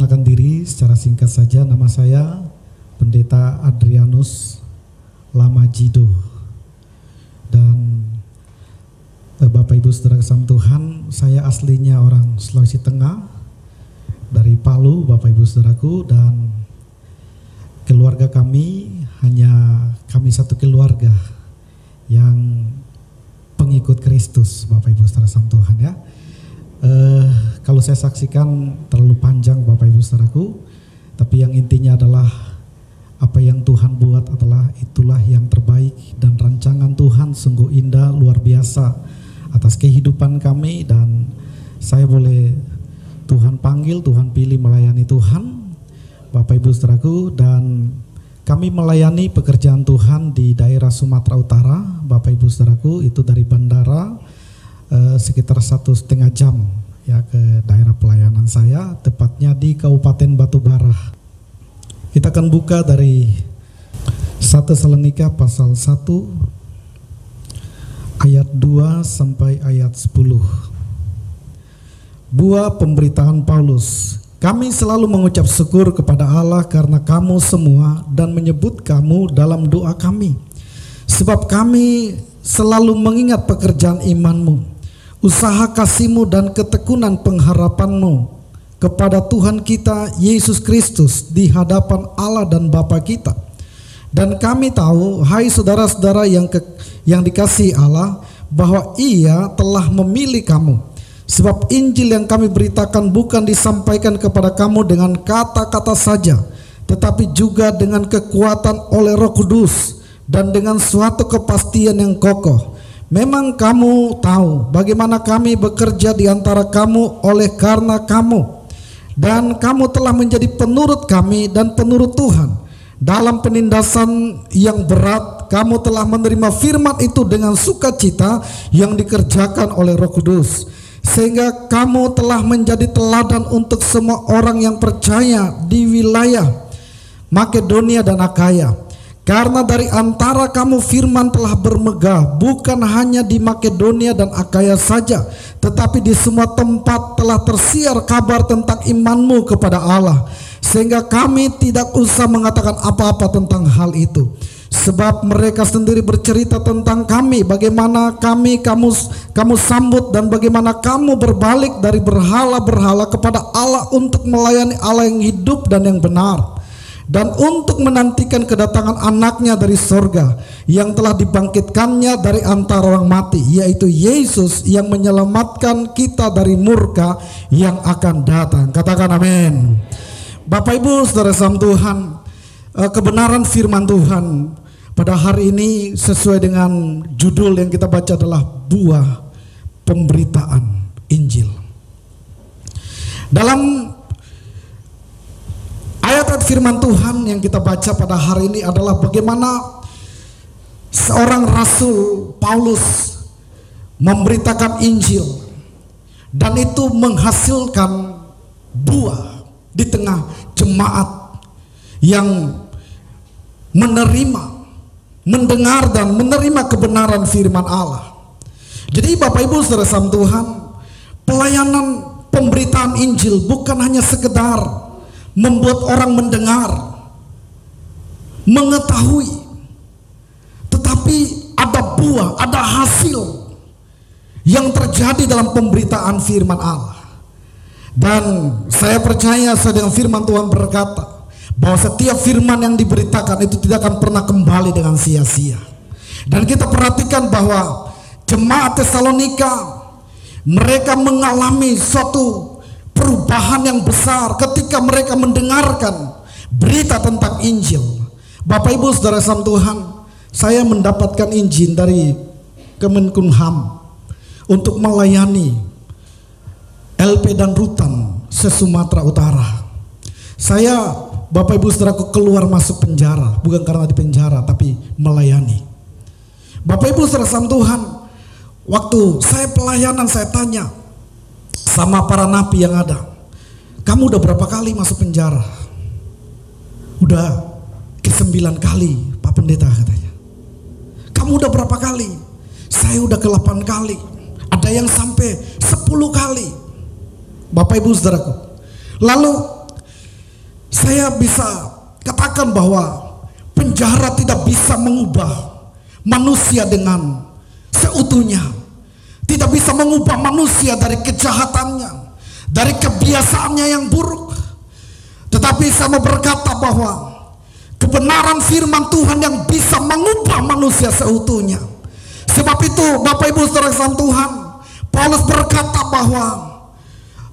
memperkenalkan diri secara singkat saja. Nama saya Pendeta Adrianus Lamajido. Dan Bapak Ibu Saudara kasih Tuhan, saya aslinya orang Sulawesi Tengah, dari Palu, Bapak Ibu Saudaraku, dan keluarga kami hanya kami satu keluarga yang pengikut Kristus, Bapak Ibu Saudara kasih Tuhan ya. Kalau saya saksikan terlalu panjang Bapak Ibu Saudaraku, tapi yang intinya adalah apa yang Tuhan buat adalah itulah yang terbaik, dan rancangan Tuhan sungguh indah luar biasa atas kehidupan kami, dan saya boleh Tuhan panggil, Tuhan pilih melayani Tuhan Bapak Ibu Saudaraku, dan kami melayani pekerjaan Tuhan di daerah Sumatera Utara Bapak Ibu Saudaraku, itu dari bandara sekitar 1,5 jam ya ke daerah pelayanan saya, tepatnya di Kabupaten Batubara. Kita akan buka dari 1 Tesalonika pasal 1 ayat 2 sampai ayat 10. Buah pemberitaan Paulus. Kami selalu mengucap syukur kepada Allah karena kamu semua dan menyebut kamu dalam doa kami, sebab kami selalu mengingat pekerjaan imanmu, usaha kasihmu dan ketekunan pengharapanmu kepada Tuhan kita Yesus Kristus di hadapan Allah dan Bapa kita. Dan kami tahu, hai saudara-saudara yang dikasihi Allah, bahwa Ia telah memilih kamu, sebab Injil yang kami beritakan bukan disampaikan kepada kamu dengan kata-kata saja, tetapi juga dengan kekuatan oleh Roh Kudus dan dengan suatu kepastian yang kokoh. Memang kamu tahu bagaimana kami bekerja di antara kamu oleh karena kamu, dan kamu telah menjadi penurut kami dan penurut Tuhan. Dalam penindasan yang berat, kamu telah menerima firman itu dengan sukacita yang dikerjakan oleh Roh Kudus, sehingga kamu telah menjadi teladan untuk semua orang yang percaya di wilayah Makedonia dan Akaya. Karena dari antara kamu firman telah bermegah, bukan hanya di Makedonia dan Akaya saja, tetapi di semua tempat telah tersiar kabar tentang imanmu kepada Allah, sehingga kami tidak usah mengatakan apa-apa tentang hal itu. Sebab mereka sendiri bercerita tentang kami, bagaimana kamu sambut dan bagaimana kamu berbalik dari berhala-berhala kepada Allah untuk melayani Allah yang hidup dan yang benar, dan untuk menantikan kedatangan anaknya dari sorga yang telah dibangkitkannya dari antara orang mati, yaitu Yesus yang menyelamatkan kita dari murka yang akan datang. Katakan amin. Bapak Ibu Saudara salam Tuhan, kebenaran firman Tuhan pada hari ini sesuai dengan judul yang kita baca adalah buah pemberitaan Injil. Dalam ayat firman Tuhan yang kita baca pada hari ini adalah bagaimana seorang rasul Paulus memberitakan Injil, dan itu menghasilkan buah di tengah jemaat yang menerima, mendengar dan menerima kebenaran firman Allah. Jadi Bapak Ibu Saudara salam Tuhan, pelayanan pemberitaan Injil bukan hanya sekedar membuat orang mendengar, mengetahui, tetapi ada buah, ada hasil yang terjadi dalam pemberitaan firman Allah. Dan saya percaya dengan firman Tuhan berkata bahwa setiap firman yang diberitakan itu tidak akan pernah kembali dengan sia-sia. Dan kita perhatikan bahwa jemaat Tesalonika, mereka mengalami suatu perubahan yang besar ketika mereka mendengarkan berita tentang Injil. Bapak Ibu Saudara salam Tuhan, saya mendapatkan izin dari Kemenkumham untuk melayani LP dan Rutan se-Sumatera Utara. Saya, Bapak Ibu Saudaraku, keluar masuk penjara, bukan karena di penjara, tapi melayani. Bapak Ibu Saudara salam Tuhan, waktu saya pelayanan, saya tanya sama para napi yang ada, kamu udah berapa kali masuk penjara? Udah ke-9 kali Pak Pendeta, katanya. Kamu udah berapa kali? Saya udah ke-8 kali. Ada yang sampai 10 kali. Bapak Ibu Saudaraku. Lalu Saya bisa katakan bahwa penjara tidak bisa mengubah manusia dengan seutuhnya. Tidak bisa mengubah manusia dari kejahatannya, dari kebiasaannya yang buruk. Tetapi saya mau berkata bahwa kebenaran firman Tuhan yang bisa mengubah manusia seutuhnya. Sebab itu Bapak Ibu Saudara Tuhan, Paulus berkata bahwa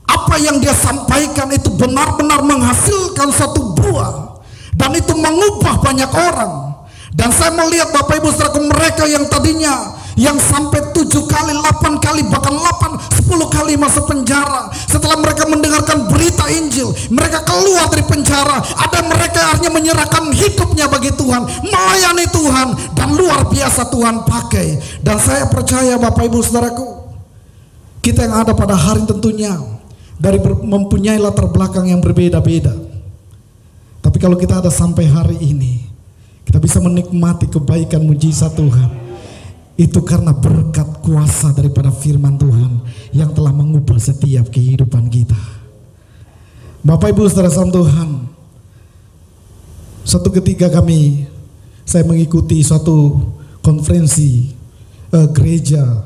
apa yang dia sampaikan itu benar-benar menghasilkan suatu buah, dan itu mengubah banyak orang. Dan saya melihat Bapak Ibu Saudara, mereka yang tadinya yang sampai 7 kali, 8 kali, bahkan 10 kali masuk penjara, setelah mereka mendengarkan berita Injil, mereka keluar dari penjara. Ada mereka akhirnya menyerahkan hidupnya bagi Tuhan, melayani Tuhan, dan luar biasa Tuhan pakai. Dan saya percaya Bapak Ibu Saudaraku, kita yang ada pada hari tentunya dari mempunyai latar belakang yang berbeda-beda. Tapi kalau kita ada sampai hari ini, kita bisa menikmati kebaikan mujizat Tuhan. Itu karena berkat kuasa daripada firman Tuhan yang telah mengubah setiap kehidupan kita. Bapak Ibu Saudara Tuhan, suatu ketika saya mengikuti suatu konferensi gereja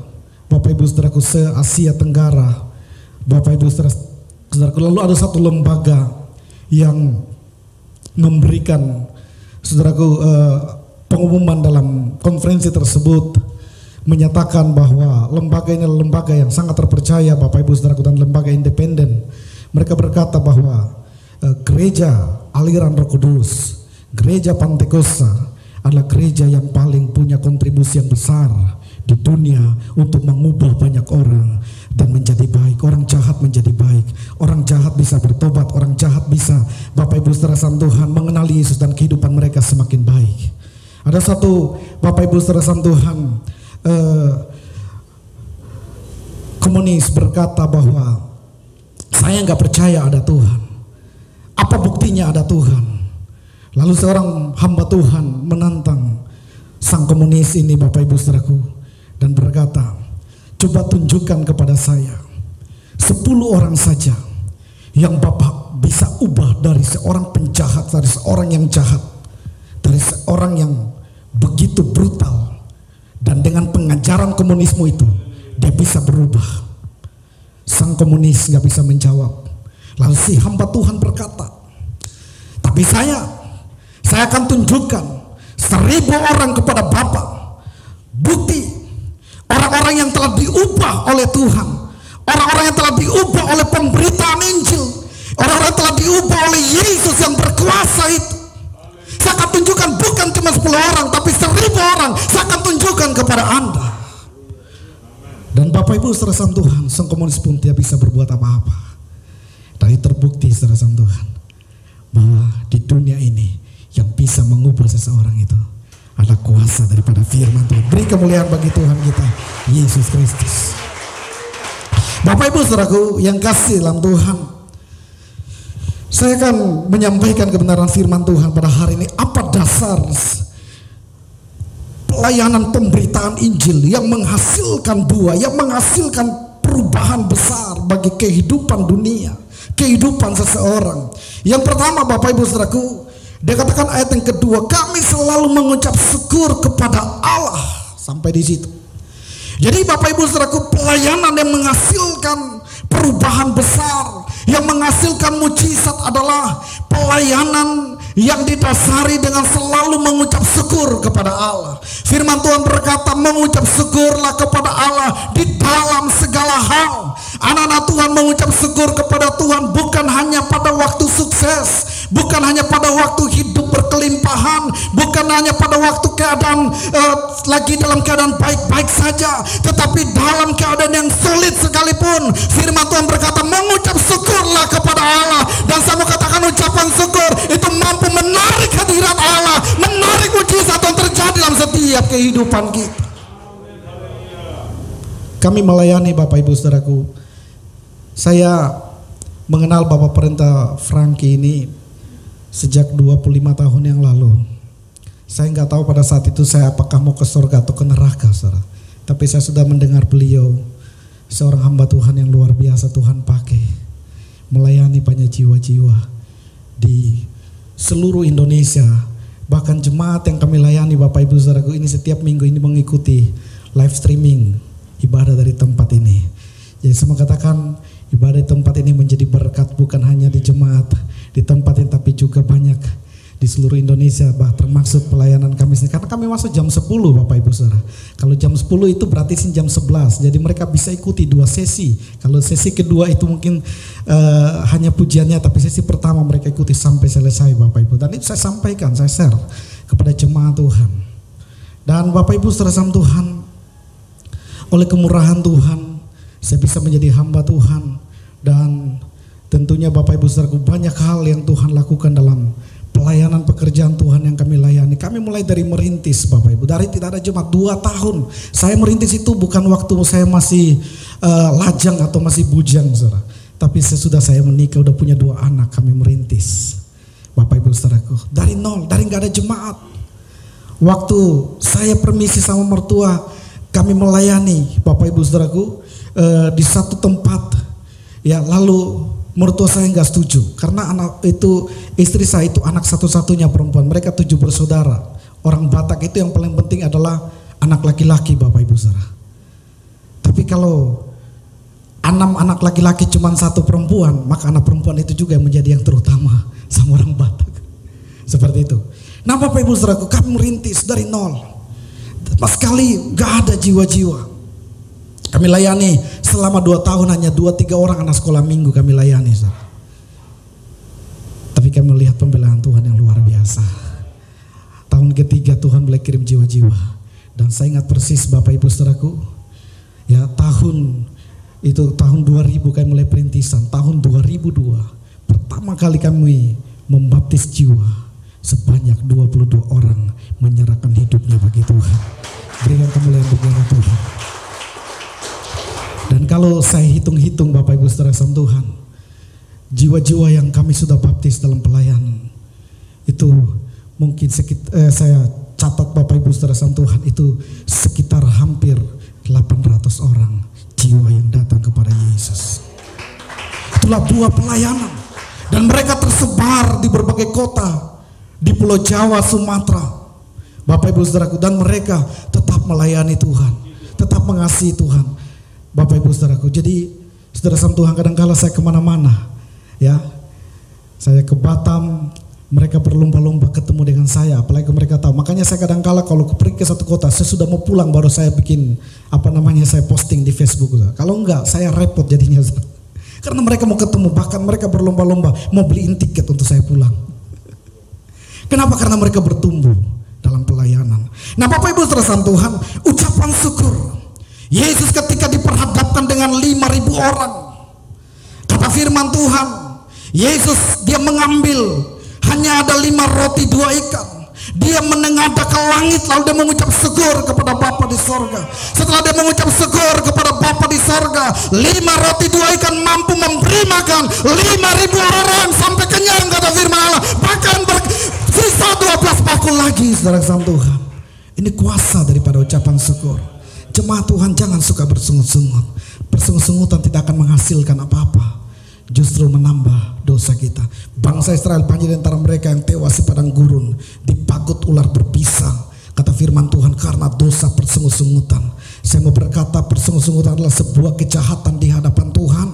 Bapak Ibu Saudaraku se-Asia Tenggara. Bapak Ibu Saudaraku, lalu ada satu lembaga yang memberikan saudaraku pengumuman dalam konferensi tersebut, menyatakan bahwa lembaga ini adalah lembaga yang sangat terpercaya Bapak Ibu Saudaraku, dan lembaga independen. Mereka berkata bahwa gereja aliran Roh Kudus, gereja Pantekosta adalah gereja yang paling punya kontribusi yang besar di dunia untuk mengubah banyak orang dan menjadi baik. Orang jahat menjadi baik, orang jahat bisa bertobat, orang jahat bisa Bapak Ibu Saudara Tuhan mengenali Yesus dan kehidupan mereka semakin baik. Ada satu Bapak Ibu Saudara Tuhan komunis berkata bahwa saya nggak percaya ada Tuhan. Apa buktinya ada Tuhan? Lalu seorang hamba Tuhan menantang sang komunis ini Bapak Ibu Saudaraku dan berkata, coba tunjukkan kepada saya 10 orang saja yang Bapak bisa ubah dari seorang penjahat, dari seorang yang jahat, dari seorang yang begitu brutal. Dan dengan pengajaran komunisme itu dia bisa berubah. Sang komunis gak bisa menjawab. Lalu si hamba Tuhan berkata, tapi saya akan tunjukkan 1000 orang kepada Bapak, bukti orang-orang yang telah diubah oleh Tuhan, orang-orang yang telah diubah oleh pemberitaan Injil, orang-orang yang telah diubah oleh Yesus yang berkuasa itu. Saya akan tunjukkan bukan cuma 10 orang, tapi 1000 orang saya akan tunjukkan kepada Anda. Dan Bapak Ibu Saudara Tuhan, sang komunis pun tidak bisa berbuat apa-apa. Dan terbukti Saudara Tuhan, bahwa di dunia ini yang bisa mengubah seseorang itu adalah kuasa daripada firman Tuhan. Beri kemuliaan bagi Tuhan kita, Yesus Kristus. Bapak Ibu Saudaraku yang kasih dalam Tuhan, saya akan menyampaikan kebenaran firman Tuhan pada hari ini. Apa dasar pelayanan pemberitaan Injil yang menghasilkan buah, yang menghasilkan perubahan besar bagi kehidupan dunia, kehidupan seseorang? Yang pertama Bapak Ibu Saudaraku, dia katakan ayat yang kedua, kami selalu mengucap syukur kepada Allah. Sampai di situ. Jadi Bapak Ibu Saudaraku, pelayanan yang menghasilkan perubahan besar, yang menghasilkan mujizat adalah pelayanan yang didasari dengan selalu mengucap syukur kepada Allah. Firman Tuhan berkata, mengucap syukurlah kepada Allah di dalam segala hal. Anak-anak Tuhan mengucap syukur kepada Tuhan bukan hanya pada waktu sukses, bukan hanya pada waktu hidup berkelimpahan, bukan hanya pada waktu keadaan lagi dalam keadaan baik-baik saja, tetapi dalam keadaan yang sulit sekalipun. Firman Tuhan berkata, mengucap syukurlah kepada Allah. Dan saya mau katakan, ucapan syukur itu mampu menarik hadirat Allah, menarik mujizat yang terjadi dalam setiap kehidupan kita. Kami melayani Bapak Ibu Saudaraku. Saya mengenal Bapak Perintah Franky ini sejak 25 tahun yang lalu. Saya nggak tahu pada saat itu saya apakah mau ke surga atau ke neraka, saudara. Tapi saya sudah mendengar beliau seorang hamba Tuhan yang luar biasa Tuhan pakai melayani banyak jiwa-jiwa di seluruh Indonesia. Bahkan jemaat yang kami layani Bapak Ibu Saudaraku ini setiap minggu ini mengikuti live streaming ibadah dari tempat ini. Jadi saya mau katakan ibadah di tempat ini menjadi berkat bukan hanya di jemaat di tempat ini, tapi juga banyak di seluruh Indonesia, termasuk pelayanan kami sendiri. Karena kami masuk jam 10 Bapak Ibu Saudara. Kalau jam 10 itu berarti jam 11. Jadi mereka bisa ikuti 2 sesi. Kalau sesi kedua itu mungkin hanya pujiannya, tapi sesi pertama mereka ikuti sampai selesai Bapak Ibu. Dan itu saya sampaikan, saya share kepada jemaat Tuhan. Dan Bapak Ibu Saudara sama Tuhan, oleh kemurahan Tuhan, saya bisa menjadi hamba Tuhan. Dan tentunya Bapak Ibu Saudara, banyak hal yang Tuhan lakukan dalam pelayanan pekerjaan Tuhan yang kami layani. Kami mulai dari merintis Bapak Ibu, dari tidak ada jemaat 2 tahun. Saya merintis itu bukan waktu saya masih lajang atau masih bujang Saudara. Tapi sesudah saya menikah, udah punya 2 anak, kami merintis Bapak Ibu Saudaraku. Dari nol, dari gak ada jemaat. Waktu saya permisi sama mertua, kami melayani Bapak Ibu Saudaraku di satu tempat. Ya, lalu mertua saya nggak setuju karena anak itu, istri saya itu anak satu-satunya perempuan. Mereka 7 bersaudara. Orang Batak itu yang paling penting adalah anak laki-laki Bapak Ibu Saudara. Tapi kalau 6 anak laki-laki cuma 1 perempuan, maka anak perempuan itu juga yang menjadi yang terutama sama orang Batak. Seperti itu. Nah Bapak Ibu Saudaraku, kami merintis dari nol. Pas sekali nggak ada jiwa-jiwa. Kami layani selama 2 tahun hanya 2-3 orang anak sekolah minggu kami layani. Tapi kami melihat pembelaan Tuhan yang luar biasa. Tahun ketiga Tuhan mulai kirim jiwa-jiwa. Dan saya ingat persis Bapak Ibu Saudaraku, ya tahun 2000 kami mulai perintisan. Tahun 2002 pertama kali kami membaptis jiwa, sebanyak 22 orang menyerahkan hidupnya bagi Tuhan. Berikan kemuliaan bagi nama Tuhan. Dan kalau saya hitung-hitung Bapak Ibu Saudara sama Tuhan, jiwa-jiwa yang kami sudah baptis dalam pelayanan itu mungkin saya catat Bapak Ibu Saudara sama Tuhan itu sekitar hampir 800 orang jiwa yang datang kepada Yesus. Itulah buah pelayanan. Dan mereka tersebar di berbagai kota di Pulau Jawa, Sumatera Bapak Ibu Saudaraku, dan mereka tetap melayani Tuhan, tetap mengasihi Tuhan Bapak Ibu Saudaraku. Jadi Saudara sama Tuhan, kadang-kala saya kemana-mana, ya, saya ke Batam, mereka berlomba-lomba ketemu dengan saya, apalagi mereka tahu. Makanya saya kadang-kala kalau pergi ke satu kota, saya sudah mau pulang baru saya bikin saya posting di Facebook. Kalau enggak, saya repot jadinya. Karena mereka mau ketemu, bahkan mereka berlomba-lomba mau beliin tiket untuk saya pulang. Kenapa? Karena mereka bertumbuh dalam pelayanan. Nah Bapak Ibu Saudara sama Tuhan, ucapan syukur. Yesus ketika diperhadapkan dengan 5.000 orang, kata firman Tuhan, Yesus dia mengambil hanya ada 5 roti 2 ikan. Dia menengadah ke langit lalu dia mengucap syukur kepada Bapa di sorga. Setelah dia mengucap syukur kepada Bapa di sorga, 5 roti 2 ikan mampu memberi makan 5.000 orang sampai kenyang, kata firman Allah. Bahkan sisa 12 bakul lagi, saudara sama Tuhan. Ini kuasa daripada ucapan syukur. Jemaat Tuhan, jangan suka bersungut-sungut. Bersungut-sungutan tidak akan menghasilkan apa-apa, justru menambah dosa kita. Bangsa Israel banyak di antara mereka yang tewas di padang gurun, dipagut ular berbisa, kata firman Tuhan, karena dosa bersungut-sungutan. Saya mau berkata, bersungut-sungutan adalah sebuah kejahatan di hadapan Tuhan.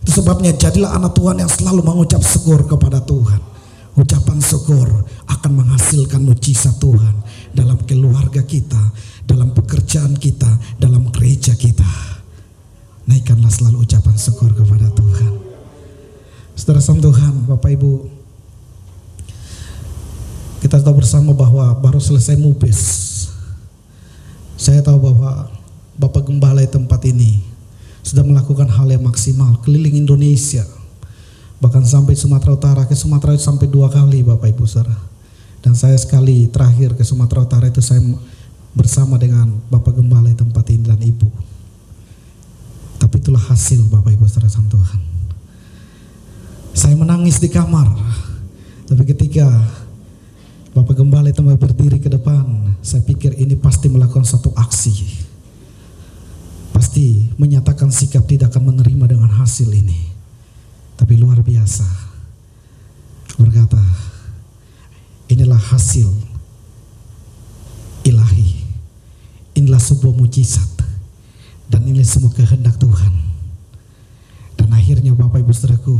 Itu sebabnya jadilah anak Tuhan yang selalu mengucap syukur kepada Tuhan. Ucapan syukur akan menghasilkan mujizat Tuhan dalam keluarga kita, dalam pekerjaan kita, dalam gereja kita. Naikkanlah selalu ucapan syukur kepada Tuhan. Saudara sama Tuhan, Bapak Ibu, kita tahu bersama bahwa baru selesai mubes. Saya tahu bahwa Bapak Gembala di tempat ini sudah melakukan hal yang maksimal, keliling Indonesia, bahkan sampai Sumatera Utara. Ke Sumatera itu sampai 2 kali Bapak Ibu Saudara. Dan saya sekali terakhir ke Sumatera Utara itu saya bersama dengan Bapak Gembala di tempat ini dan Ibu. Tapi itulah hasil Bapak Ibu Saudara sama Tuhan. Saya menangis di kamar. Tapi ketika Bapak Gembala itu berdiri ke depan, saya pikir ini pasti melakukan satu aksi. Pasti menyatakan sikap tidak akan menerima dengan hasil ini. Tapi luar biasa. berkata, inilah hasil ilahi, inilah sebuah mujizat, dan ini semua kehendak Tuhan. Dan akhirnya Bapak Ibu Saudaraku,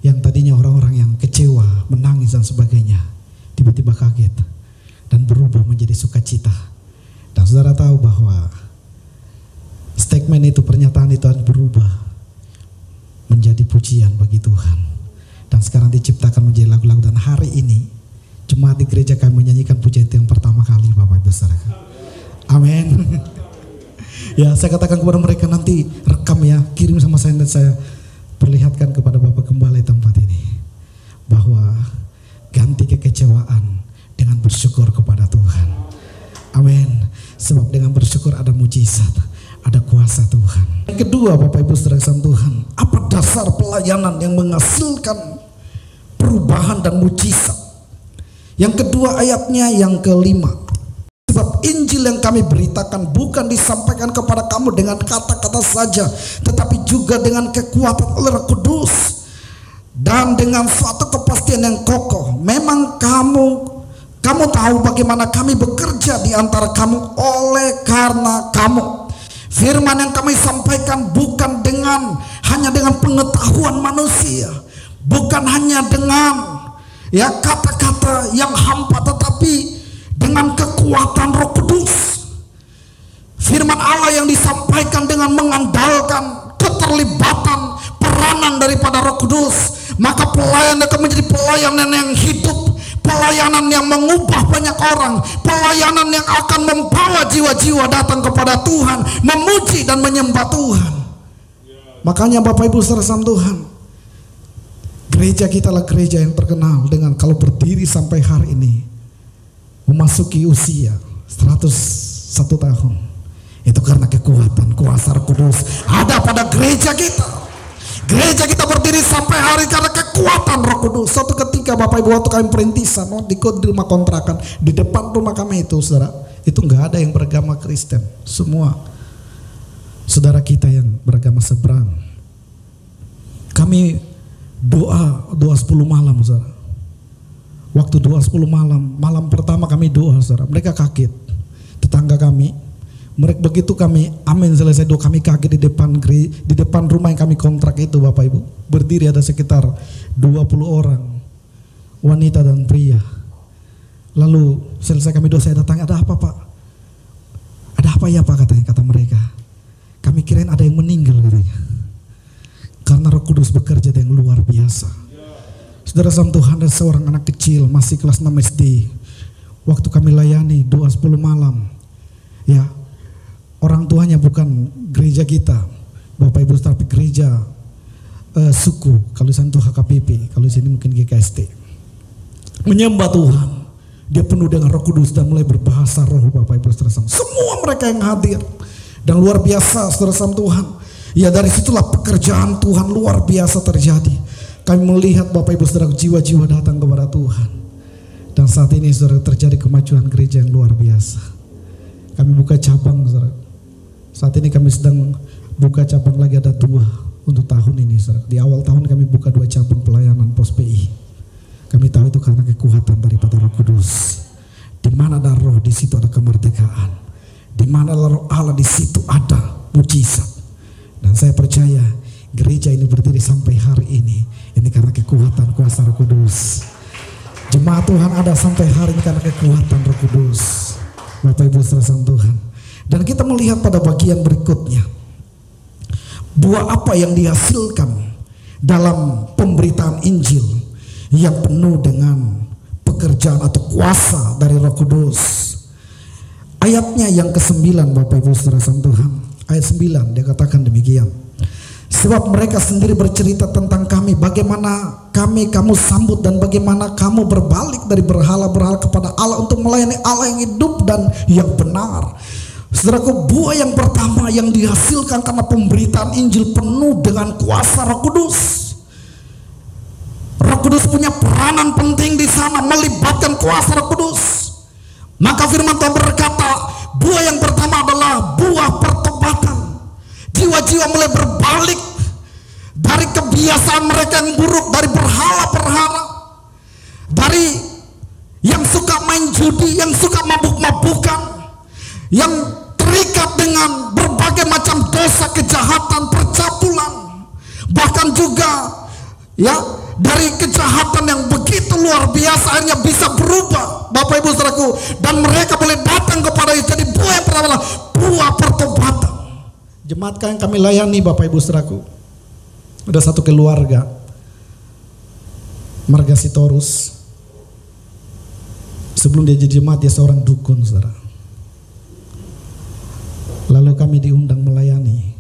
yang tadinya orang-orang yang kecewa, menangis dan sebagainya, tiba-tiba kaget dan berubah menjadi sukacita. Dan saudara tahu bahwa statement itu, pernyataan itu harus berubah menjadi pujian bagi Tuhan. Dan sekarang diciptakan menjadi lagu-lagu, dan hari ini jemaat di gereja kami menyanyikan pujian itu yang pertama kali, Bapak Ibu Saudara. Amin. Ya, saya katakan kepada mereka, nanti rekam ya, kirim sama saya, dan saya perlihatkan kepada Bapak Gembala tempat ini, bahwa ganti kekecewaan dengan bersyukur kepada Tuhan. Amin. Sebab dengan bersyukur ada mujizat, ada kuasa Tuhan. Yang kedua, Bapak Ibu Saudara Tuhan, apa dasar pelayanan yang menghasilkan perubahan dan mujizat? Yang kedua ayatnya yang kelima. Sebab Injil yang kami beritakan bukan disampaikan kepada kamu dengan kata-kata saja, tetapi juga dengan kekuatan oleh Roh Kudus dan dengan suatu kepastian yang kokoh. Memang kamu tahu bagaimana kami bekerja di antara kamu oleh karena kamu. Firman yang kami sampaikan bukan hanya dengan pengetahuan manusia, bukan hanya dengan kata-kata yang hampa, tetapi dengan kekuatan Roh Kudus. Firman Allah yang disampaikan dengan mengandalkan keterlibatan peranan daripada Roh Kudus, maka pelayanan akan menjadi pelayanan yang hidup, pelayanan yang mengubah banyak orang, pelayanan yang akan membawa jiwa-jiwa datang kepada Tuhan, memuji dan menyembah Tuhan. Makanya Bapak Ibu Saudara Tuhan, gereja kita adalah gereja yang terkenal dengan kalau berdiri sampai hari ini, memasuki usia 101 tahun, itu karena kekuatan kuasa Roh Kudus ada pada gereja kita. Gereja kita berdiri sampai hari karena kekuatan Roh Kudus. Suatu ketika Bapak Ibu, waktu kami perintisan di rumah kontrakan, di depan rumah kami itu, saudara, itu nggak ada yang beragama Kristen, semua saudara kita yang beragama seberang. Kami doa 10 malam, saudara. Waktu doa 10 malam pertama kami doa, saudara, mereka kaget, tetangga kami. Mereka begitu kami amin selesai doa, kami kaget di depan rumah yang kami kontrak itu, Bapak Ibu. Berdiri ada sekitar 20 orang, wanita dan pria. Lalu selesai kami doa, saya datang, ada apa Pak? Ada apa ya Pak, kata mereka. Kami kirain ada yang meninggal, katanya. Karena Roh Kudus bekerja yang luar biasa. Saudara sama Tuhan, ada seorang anak kecil masih kelas 6 SD. Waktu kami layani doa 10 malam, ya, orang tuanya bukan gereja kita, Bapak Ibu, tapi gereja suku. Kalau di sana itu HKPP, kalau di sini mungkin GKST. Menyembah Tuhan, dia penuh dengan Roh Kudus dan mulai berbahasa roh, Bapak Ibu saudara. Semua mereka yang hadir, dan luar biasa saudara sama Tuhan. Ya, dari situlah pekerjaan Tuhan luar biasa terjadi. Kami melihat Bapak Ibu saudara, jiwa-jiwa datang kepada Tuhan. Dan saat ini saudara, terjadi kemajuan gereja yang luar biasa. Kami buka cabang, saudara. Saat ini kami sedang buka cabang lagi, ada 2 untuk tahun ini, saudara. Di awal tahun kami buka 2 cabang pelayanan pos PI. Kami tahu itu karena kekuatan daripada Roh Kudus. Di mana ada roh, di situ ada kemerdekaan. Di mana ada roh Allah, di situ ada mujizat. Dan saya percaya gereja ini berdiri sampai hari ini karena kekuatan kuasa Roh Kudus. Jemaat Tuhan ada sampai hari ini karena kekuatan Roh Kudus, Bapak Ibu saudara Tuhan. Dan kita melihat pada bagian berikutnya, buah apa yang dihasilkan dalam pemberitaan Injil yang penuh dengan pekerjaan atau kuasa dari Roh Kudus. Ayatnya yang ke-9, Bapak Ibu saudara Tuhan, ayat 9, dia katakan demikian. Sebab mereka sendiri bercerita tentang kami, bagaimana kamu sambut dan bagaimana kamu berbalik dari berhala-berhala kepada Allah untuk melayani Allah yang hidup dan yang benar. Saudaraku, buah yang pertama yang dihasilkan karena pemberitaan Injil penuh dengan kuasa Roh Kudus. Roh Kudus punya peranan penting di sana, melibatkan kuasa Roh Kudus. Maka firman Tuhan berkata, buah yang pertama adalah buah pertobatan. Jiwa-jiwa mulai berbalik dari kebiasaan mereka yang buruk, dari berhala-berhala. judi, yang suka mabuk-mabukan, yang terikat dengan berbagai macam dosa, kejahatan, percabulan, bahkan juga ya dari kejahatan yang begitu luar biasa akhirnya bisa berubah, Bapak Ibu Saudaraku, dan mereka boleh datang kepada Yesus. Jadi buah yang pertama adalah buah pertobatan. Jemaat yang kami layani, Bapak Ibu Saudaraku, ada satu keluarga, Marga Sitorus. Sebelum dia jadi jemaat, dia seorang dukun, saudara. Lalu kami diundang melayani.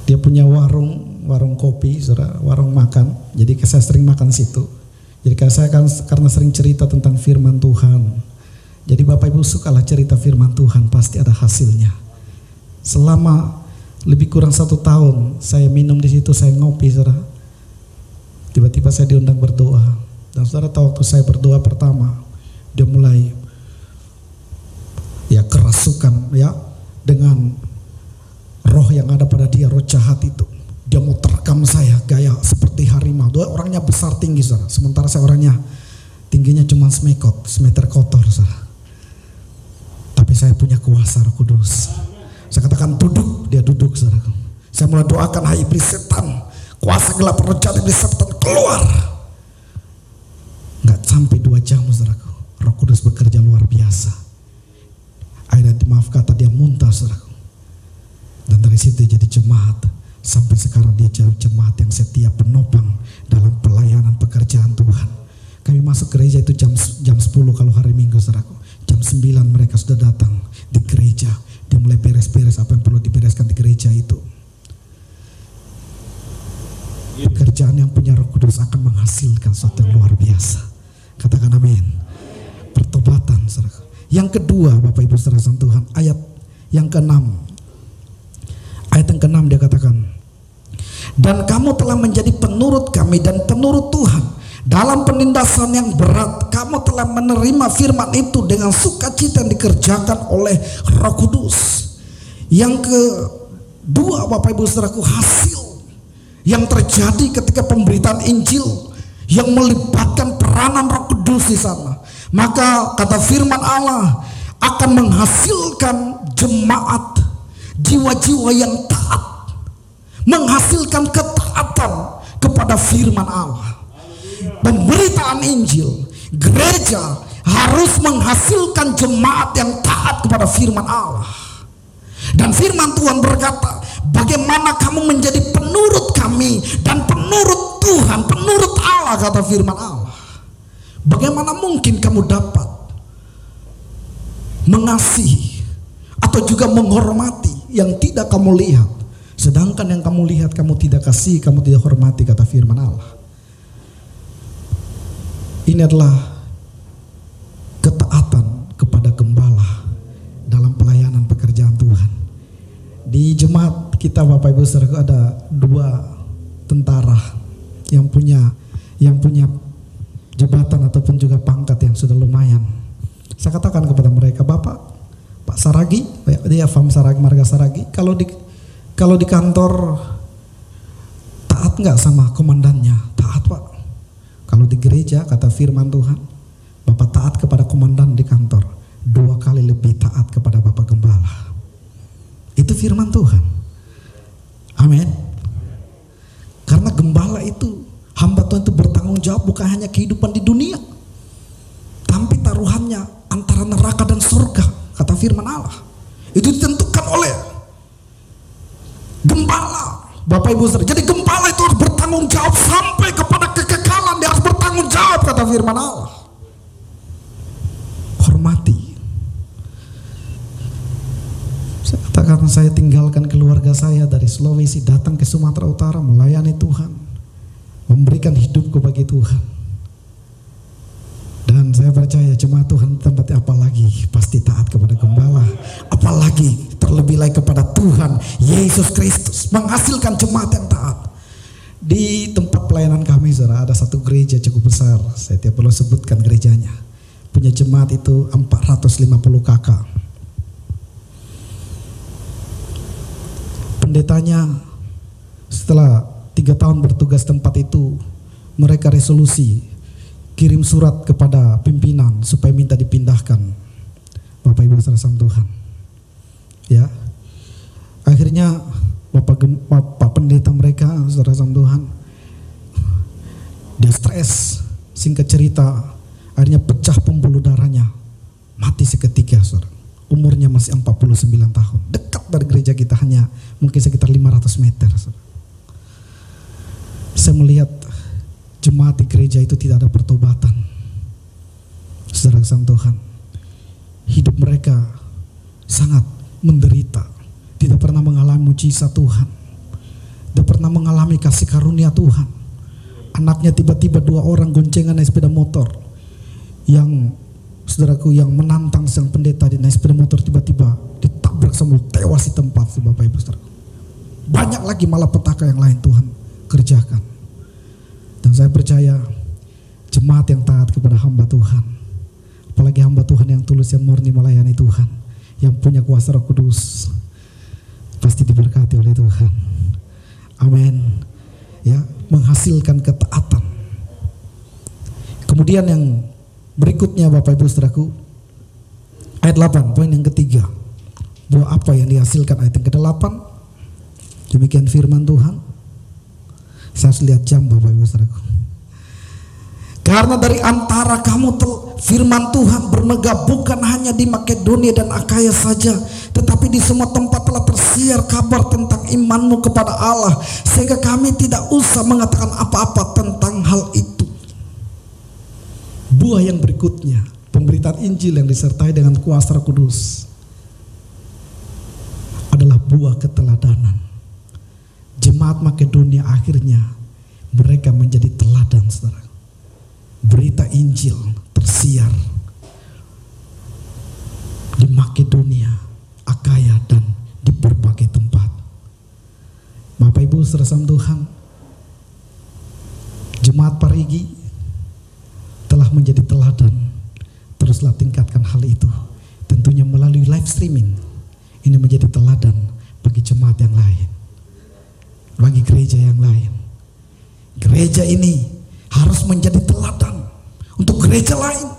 Dia punya warung kopi, saudara, warung makan. Jadi saya sering makan situ. Jadi saya karena sering cerita tentang firman Tuhan. Jadi Bapak Ibu sukalah cerita firman Tuhan, pasti ada hasilnya. Selama lebih kurang 1 tahun saya minum di situ, saya ngopi, saudara. Tiba-tiba saya diundang berdoa. Dan saudara tahu, waktu saya berdoa pertama, dia mulai ya kerasukan ya dengan roh yang ada pada dia, roh jahat itu. Dia mau terkam saya gaya seperti harimau. Dia orangnya besar tinggi, saudara. Sementara saya orangnya tingginya cuma semeter kotor, saudara. Tapi saya punya kuasa Roh Kudus. Saya katakan duduk, dia duduk, saudara. Saya mulai doakan, hai iblis setan, kuasa gelap, roh jahat, iblis setan, keluar. Nggak sampai 2 jam, saudaraku, Roh Kudus bekerja luar biasa. Akhirnya maaf kata dia muntah, saudaraku. Dan dari situ dia jadi jemaat. Sampai sekarang dia jadi jemaat yang setia, penopang dalam pelayanan pekerjaan Tuhan. Kami masuk gereja itu jam 10 kalau hari Minggu, saudaraku. Jam 9 mereka sudah datang di gereja. Dia mulai beres-beres apa yang perlu dibereskan di gereja itu. Pekerjaan yang punya Roh Kudus akan menghasilkan sesuatu yang luar biasa. Katakan amin. Pertobatan, saudara. Yang kedua, Bapak Ibu saudara Tuhan, ayat yang ke-6. Ayat yang ke-6 dia katakan, dan kamu telah menjadi penurut kami dan penurut Tuhan. Dalam penindasan yang berat, kamu telah menerima firman itu dengan sukacita yang dikerjakan oleh Roh Kudus. Yang kedua, Bapak Ibu saudaraku, hasil yang terjadi ketika pemberitaan Injil yang melibatkan peranan Roh Kudus di sana, maka kata firman Allah akan menghasilkan jemaat, jiwa-jiwa yang taat, menghasilkan ketaatan kepada firman Allah. Pemberitaan Injil, gereja harus menghasilkan jemaat yang taat kepada firman Allah. Dan firman Tuhan berkata, bagaimana kamu menjadi penurut kami dan penurut Tuhan, penurut Allah, kata firman Allah. Bagaimana mungkin kamu dapat mengasihi atau juga menghormati yang tidak kamu lihat, sedangkan yang kamu lihat kamu tidak kasih, kamu tidak hormati, kata firman Allah. Ini adalah ketaatan kepada gembala dalam pelayanan pekerjaan Tuhan. Di jemaat kita, Bapak Ibu saudara, ada 2 tentara yang punya jabatan ataupun juga pangkat yang sudah lumayan. Saya katakan kepada mereka, Pak Saragi, dia Fam Saragi, Marga Saragi, kalau di kantor taat nggak sama komandannya? Taat, Pak. Kalau di gereja, kata firman Tuhan, Bapak taat kepada komandan di kantor 2 kali lebih taat kepada Bapak Gembala. Itu firman Tuhan. Amin. Karena gembala itu, hamba Tuhan itu bertanggung jawab bukan hanya kehidupan di dunia, tapi taruhannya antara neraka dan surga, kata firman Allah. Itu ditentukan oleh gembala, Bapak Ibu saudara. Jadi gembala itu harus bertanggung jawab sampai kepada kekekalan. Dia harus bertanggung jawab, kata firman Allah. Hormati. Karena saya tinggalkan keluarga saya dari Sulawesi, datang ke Sumatera Utara melayani Tuhan, memberikan hidupku bagi Tuhan. Dan saya percaya jemaat Tuhan tempatnya apalagi pasti taat kepada gembala, apalagi terlebih lagi kepada Tuhan Yesus Kristus, menghasilkan jemaat yang taat. Di tempat pelayanan kami, saudara, ada satu gereja cukup besar, saya tidak perlu sebutkan gerejanya, punya jemaat itu 450 kakak. Pendetanya setelah 3 tahun bertugas tempat itu, mereka resolusi, kirim surat kepada pimpinan supaya minta dipindahkan, Bapak Ibu saudara Tuhan. Ya, akhirnya Bapak pendeta mereka, saudara Tuhan, dia stres. Singkat cerita, akhirnya pecah pembuluh darahnya, mati seketika, saudara. Umurnya masih 49 tahun. Dekat dari gereja kita, hanya mungkin sekitar 500 meter, saudara. Saya melihat jemaat di gereja itu tidak ada pertobatan, saudara Tuhan. Hidup mereka sangat menderita, tidak pernah mengalami mujizat Tuhan, tidak pernah mengalami kasih karunia Tuhan. Anaknya tiba-tiba 2 orang goncengan naik sepeda motor, yang saudaraku yang menantang sang pendeta di naik sepeda motor tiba-tiba ditabrak sambil tewas di tempat, Bapak Ibu saudara. Banyak lagi malapetaka yang lain Tuhan kerjakan. Dan saya percaya jemaat yang taat kepada hamba Tuhan, apalagi hamba Tuhan yang tulus, yang murni melayani Tuhan, yang punya kuasa Roh Kudus, pasti diberkati oleh Tuhan. Amin. Ya, menghasilkan ketaatan. Kemudian yang berikutnya Bapak Ibu saudaraku, ayat 8, poin yang ketiga. Buah apa yang dihasilkan? Ayat yang ke-8. Demikian firman Tuhan. Saya harus lihat jam, Bapak Ibu saudaraku. Karena dari antara kamu firman Tuhan bermegah bukan hanya di Makedonia dan Akaya saja, tetapi di semua tempat telah tersiar kabar tentang imanmu kepada Allah, sehingga kami tidak usah mengatakan apa-apa tentang hal itu. Buah yang berikutnya, pemberitaan Injil yang disertai dengan kuasa Roh Kudus, adalah buah keteladanan. Jemaat Makedonia akhirnya mereka menjadi teladan, saudara. Berita Injil tersiar di Makedonia, Akaya, dan di berbagai tempat. Bapak Ibu saudara Tuhan, jemaat Parigi telah menjadi teladan. Teruslah tingkatkan hal itu, tentunya melalui live streaming. Ini menjadi teladan bagi jemaat yang lain, bagi gereja yang lain. Gereja ini harus menjadi teladan untuk gereja lain.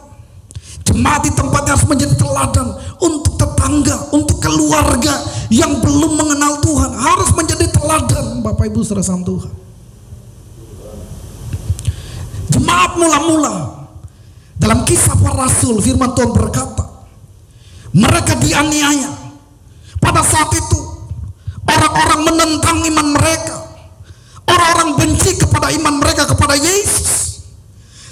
Jemaat di tempatnya harus menjadi teladan untuk tetangga, untuk keluarga yang belum mengenal Tuhan. Harus menjadi teladan, Bapak Ibu saudara Tuhan. Jemaat mula-mula dalam Kisah Para Rasul, firman Tuhan berkata, mereka dianiaya. Pada saat itu orang-orang menentang iman mereka, orang-orang benci kepada iman mereka kepada Yesus.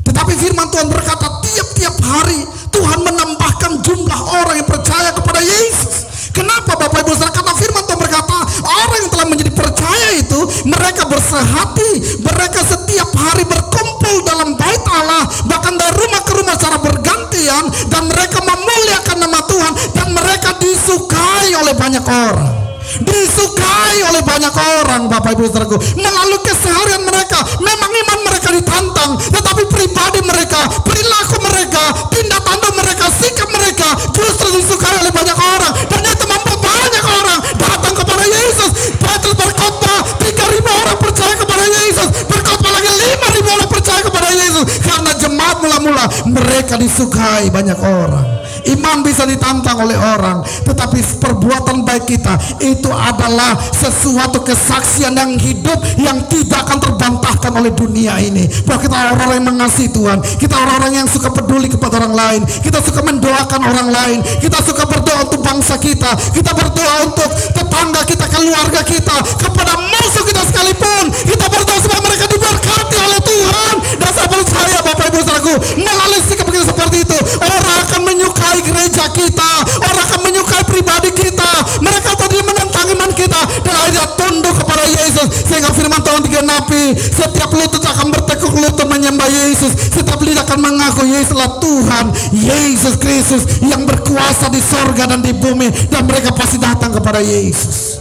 Tetapi firman Tuhan berkata, tiap-tiap hari Tuhan menambahkan jumlah orang yang percaya kepada Yesus. Kenapa Bapak Ibu saudara? Karena firman Tuhan berkata, orang yang telah menjadi percaya itu, mereka bersehati, mereka setiap hari berkumpul dalam bait Allah, bahkan dari rumah ke rumah secara bergantian, dan mereka memuliakan nama Tuhan, dan mereka disukai oleh banyak orang. Disukai oleh banyak orang, Bapak Ibu saudaraku. Melalui keseharian mereka, memang iman mereka ditantang, tetapi pribadi mereka, perilaku mereka, tindak tanduk mereka, sikap mereka justru disukai oleh banyak orang. Dan itu membuat banyak orang datang kepada Yesus. Petrus berkhotbah, 3.000 orang percaya kepada Yesus. Berkhotbah lagi 5.000 orang percaya kepada Yesus. Karena jemaat mula-mula mereka disukai banyak orang. Iman bisa ditantang oleh orang, tetapi perbuatan baik kita itu adalah sesuatu kesaksian yang hidup, yang tidak akan terbantahkan oleh dunia ini. Bahwa kita orang-orang yang mengasihi Tuhan, kita orang-orang yang suka peduli kepada orang lain, kita suka mendoakan orang lain, kita suka berdoa untuk bangsa kita, kita berdoa untuk tetangga kita, keluarga kita, kepada musuh kita sekalipun. Kita berdoa supaya mereka diberkati oleh Tuhan. Dan saya percaya Bapak Ibu saudaraku, melalui sikap kita seperti itu, orang akan menyukai gereja kita, orang akan menyukai pribadi kita. Mereka tadi menentang iman kita, dan akhirnya tunduk kepada Yesus, sehingga firman Tuhan digenapi. Setiap lutut akan bertekuk lutut menyembah Yesus, setiap lidah akan mengaku Yesus adalah Tuhan, Yesus Kristus yang berkuasa di sorga dan di bumi, dan mereka pasti datang kepada Yesus.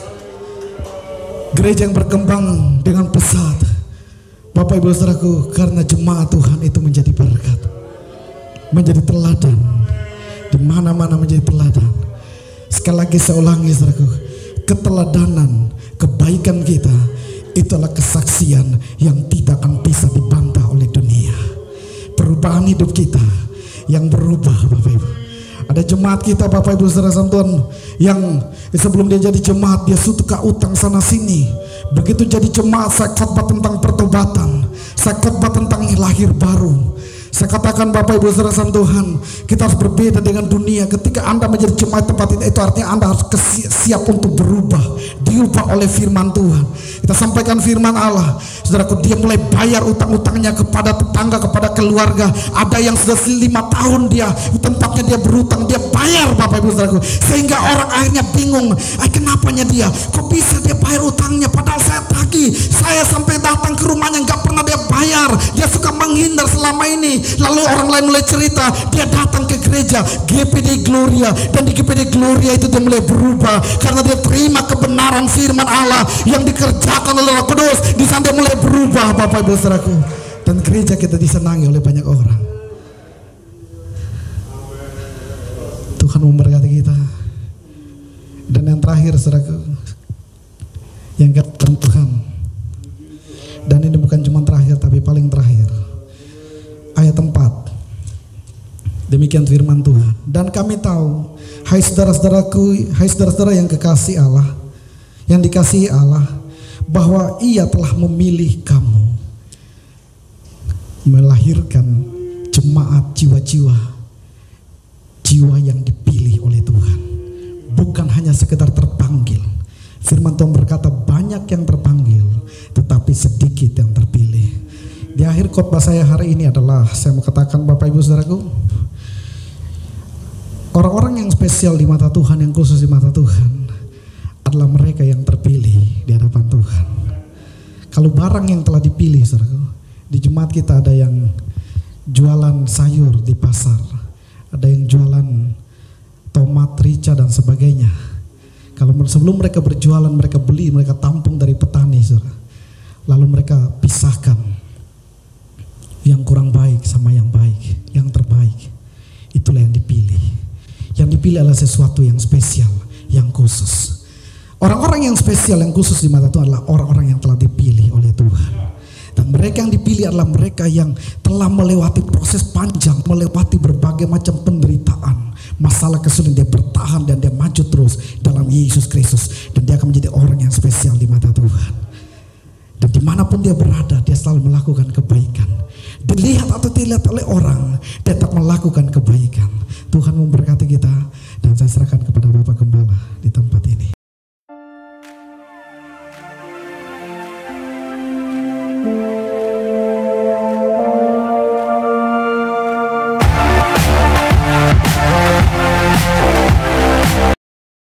Gereja yang berkembang dengan pesat, Bapak Ibu saudaraku, karena jemaat Tuhan itu menjadi berkat, menjadi teladan, di mana-mana menjadi teladan. Sekali lagi saya ulangi saudaraku, keteladanan, kebaikan kita itu adalah kesaksian yang tidak akan bisa dibantah oleh dunia. Perubahan hidup kita yang berubah, Bapak Ibu. Ada jemaat kita, Bapak Ibu saudara Tuhan, yang sebelum dia jadi jemaat dia suka utang sana sini. Begitu jadi jemaat, saya khotbah tentang pertobatan, saya khotbah tentang lahir baru. Saya katakan Bapak Ibu saudara Tuhan, kita harus berbeda dengan dunia. Ketika Anda menjadi jemaat tempat itu artinya Anda harus siap untuk berubah, diubah oleh firman Tuhan. Kita sampaikan firman Allah, saudaraku, dia mulai bayar utang-utangnya kepada tetangga, kepada keluarga. Ada yang sudah 5 tahun dia tempatnya dia berutang, dia bayar, Bapak Ibu saudaraku, sehingga orang akhirnya bingung, kenapanya dia, kok bisa dia bayar utangnya, padahal saya tagih, saya sampai datang ke rumahnya nggak pernah dia bayar, dia suka menghindar selama ini. Lalu orang lain mulai cerita, dia datang ke gereja GPD Gloria, dan di GPD Gloria itu dia mulai berubah karena dia terima kebenaran firman Allah yang dikerjakan oleh Roh Kudus. Di sana dia mulai berubah, Bapak Ibu saudaraku, dan gereja kita disenangi oleh banyak orang. Tuhan memberkati kita. Dan yang terakhir saudaraku, yang katakan Tuhan, dan ini bukan cuma terakhir tapi paling terakhir, ayat 4. Demikian firman Tuhan. Dan kami tahu, hai saudara-saudaraku, hai saudara-saudara yang kekasih Allah, yang dikasihi Allah, bahwa Ia telah memilih kamu, melahirkan jemaat jiwa-jiwa, jiwa yang dipilih oleh Tuhan, bukan hanya sekedar terpanggil. Firman Tuhan berkata banyak yang terpanggil, tetapi sedikit yang terpilih. Di akhir khotbah saya hari ini adalah saya mau katakan, Bapak Ibu saudaraku, orang-orang yang spesial di mata Tuhan, yang khusus di mata Tuhan, adalah mereka yang terpilih di hadapan Tuhan. Kalau barang yang telah dipilih saudaraku, di jemaat kita ada yang jualan sayur di pasar, ada yang jualan tomat, rica dan sebagainya. Kalau sebelum mereka berjualan, mereka beli, mereka tampung dari petani saudara. Lalu mereka pisahkan yang kurang baik sama yang baik, yang terbaik. Itulah yang dipilih. Yang dipilih adalah sesuatu yang spesial, yang khusus. Orang-orang yang spesial, yang khusus di mata Tuhan adalah orang-orang yang telah dipilih oleh Tuhan. Dan mereka yang dipilih adalah mereka yang telah melewati proses panjang, melewati berbagai macam penderitaan, masalah kesulitan, dia bertahan dan dia maju terus dalam Yesus Kristus. Dan dia akan menjadi orang yang spesial di mata Tuhan. Dan dimanapun dia berada, dia selalu melakukan kebaikan. Dilihat atau dilihat oleh orang, dia tetap melakukan kebaikan. Tuhan memberkati kita, dan saya serahkan